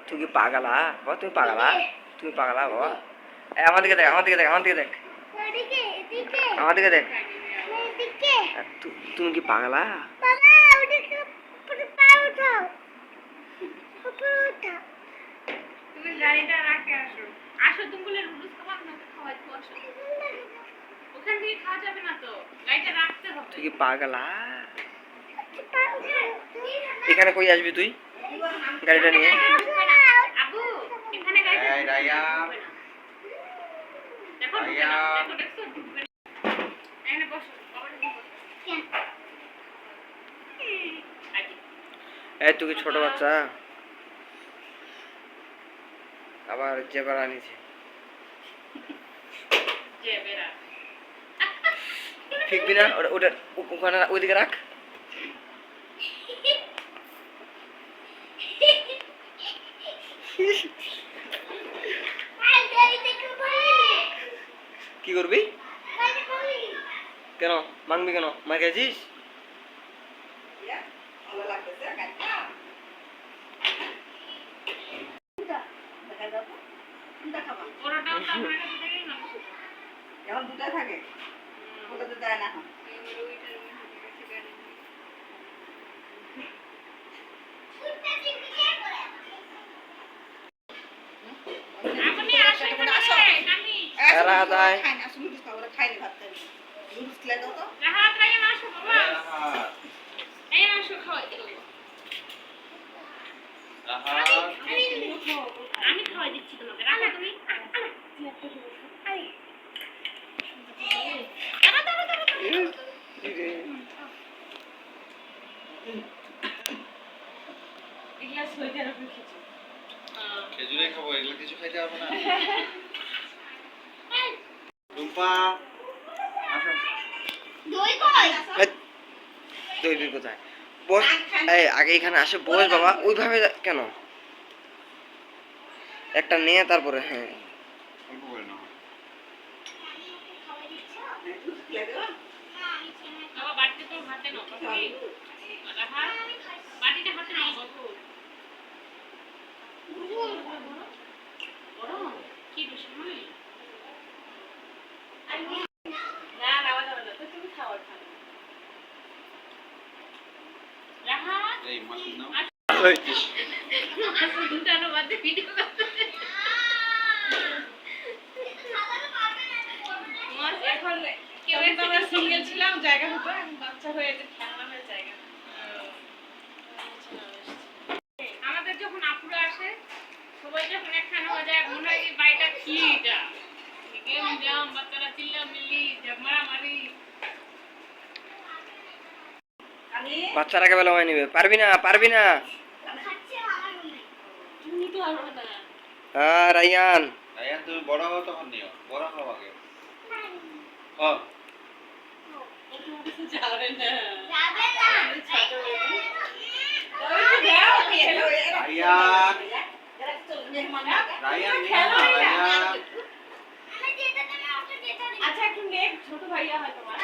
তুমি পাগলা বাবা, তুমি পাগলা, তুমি পাগলা বাবা। আমার দিকে দেখ, আমার দিকে দেখ, আমার দিকে দেখ, আমার দিকে দেখ। তুমি কি পাগলা? তুমি গাড়িটা রাখে আসো, আসো তুমি বলে রুলস খাবার না খাওয়াই তো আসো, ওখান থেকে খাওয়া যাবে না তো, গাড়িটা রাখতে হবে। তুই কি পাগলা? এখানে কই আসবি তুই গাড়িটা নিয়ে? আবু এখানে গাড়িটা রাইয়া দেখো রাইয়া দেখো ঢুকবে না। এখানে বসো, বাবার দিকে বসো। এই তুই কি ছোট বাচ্চা? আবার জেবার আনিছে জেবেরা ঠিকবি না? ওটা ওখানে ওইদিকে রাখ। কি করবি? কেন মাংবি? কেন মার খেয়েছিস? এখন দুটা থাকে, ওটা তো দেয় না। খাইনি ভাত নুডলস খেলে দাও তো। আমি খাওয়াই দিচ্ছি তোমাকে, রাখো তুমি। খেজুরে খাবো, এগুলো কিছু খাইতে পারবো না। রুম্পা আসো। দই দই কোথায়? বস। এই আগে এখানে আসে বস বাবা, ওইভাবে কেন? একটা নিয়ে তারপরে। হ্যাঁ অল্প করে নাও। বাবা বাড়িতে তো হাতে নাও বাকি রাখা, বাটিটা হাতে নাও বাবু। বড় কি দুশমনি না রাওয়া যাবে না, তুমি খাও খাও রাহা। এই মাছ নাও। ওই আসলে দুটানো বাদে ভিডিও করতে মাছ এখন কেউ একটা আমরা সিঙ্গেল ছিলাম, জায়গা হতো, এখন বাচ্চা হয়ে যে খেলনা হয়ে জায়গা। আমাদের যখন আপুরা আসে সবাই যখন একখানে হয়ে যায় মনে হয় যে বাড়িটা কি এটা, গেম জাম বাচ্চারা চিল্লামিল্লি মারামারি। বাচ্চারা কে বেলা নিবে? পারবি না, পারবি না। তুমি তো আর না হ্যাঁ রাইয়ান, রায়ান তুমি বড় হও তখন নিও, বড় হও আগে। হ্যাঁ যাবে না রায়ান, রায়ান নিও না রায়ান। আচ্ছা একটু নেক ছোট ভাইয়া হয় তোমার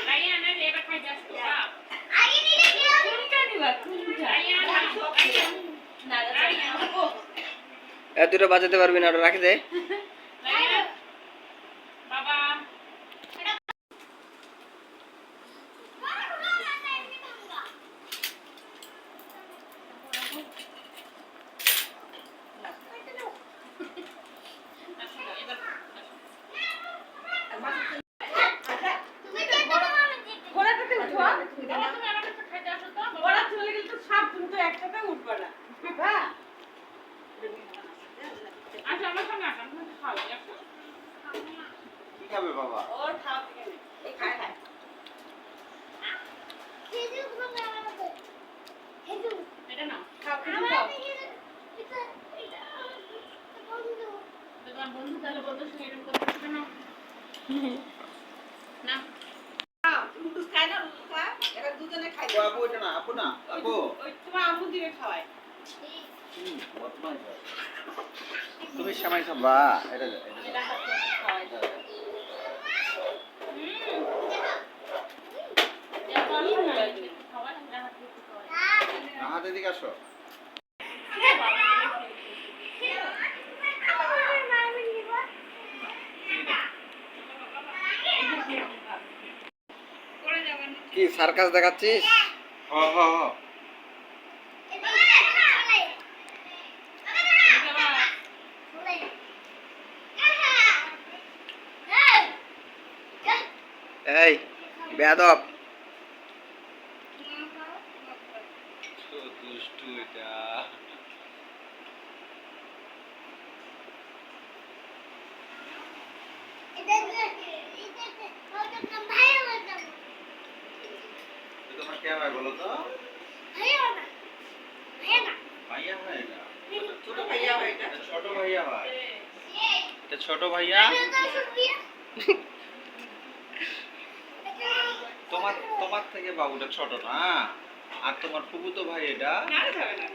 রাইয়া না রে এবার খাই যাস তো আগে নিলে কি হবে? কোনটা নিবা? কোনটা রাইয়া না রাইয়া এ দুটো বাজাতে পারবি না, ওটা রাখি দে। রাইয়া বাবা কি খাবে বাবা? এটা নাও তোমার বন্ধু তাহলে বলতো শুনে এরকম করতে না না নুডলস খায় না, নুডলস খায়, এবার দুজনে খাই। আপু এটা না, আপু না, আপু। ওই তোমার আম্মু দিবে খাওয়ায়। তুমি সেমাই খাবা এটা হাত এদিকে আসো কি সার্কাস দেখাচ্ছিস? হ হ হ এই বেয়াদব, দুষ্টু এটা তোমার কে হয় বলো তো ভাইয়া হয় এটা ছোট ভাইয়া হয় এটা। এটা ছোট ভাইয়া হয় এটা ছোট ভাইয়া তোমার তোমার থেকে বাবুটা ছোট না আর তোমার ফুফুতো ভাই এটা না যাবে না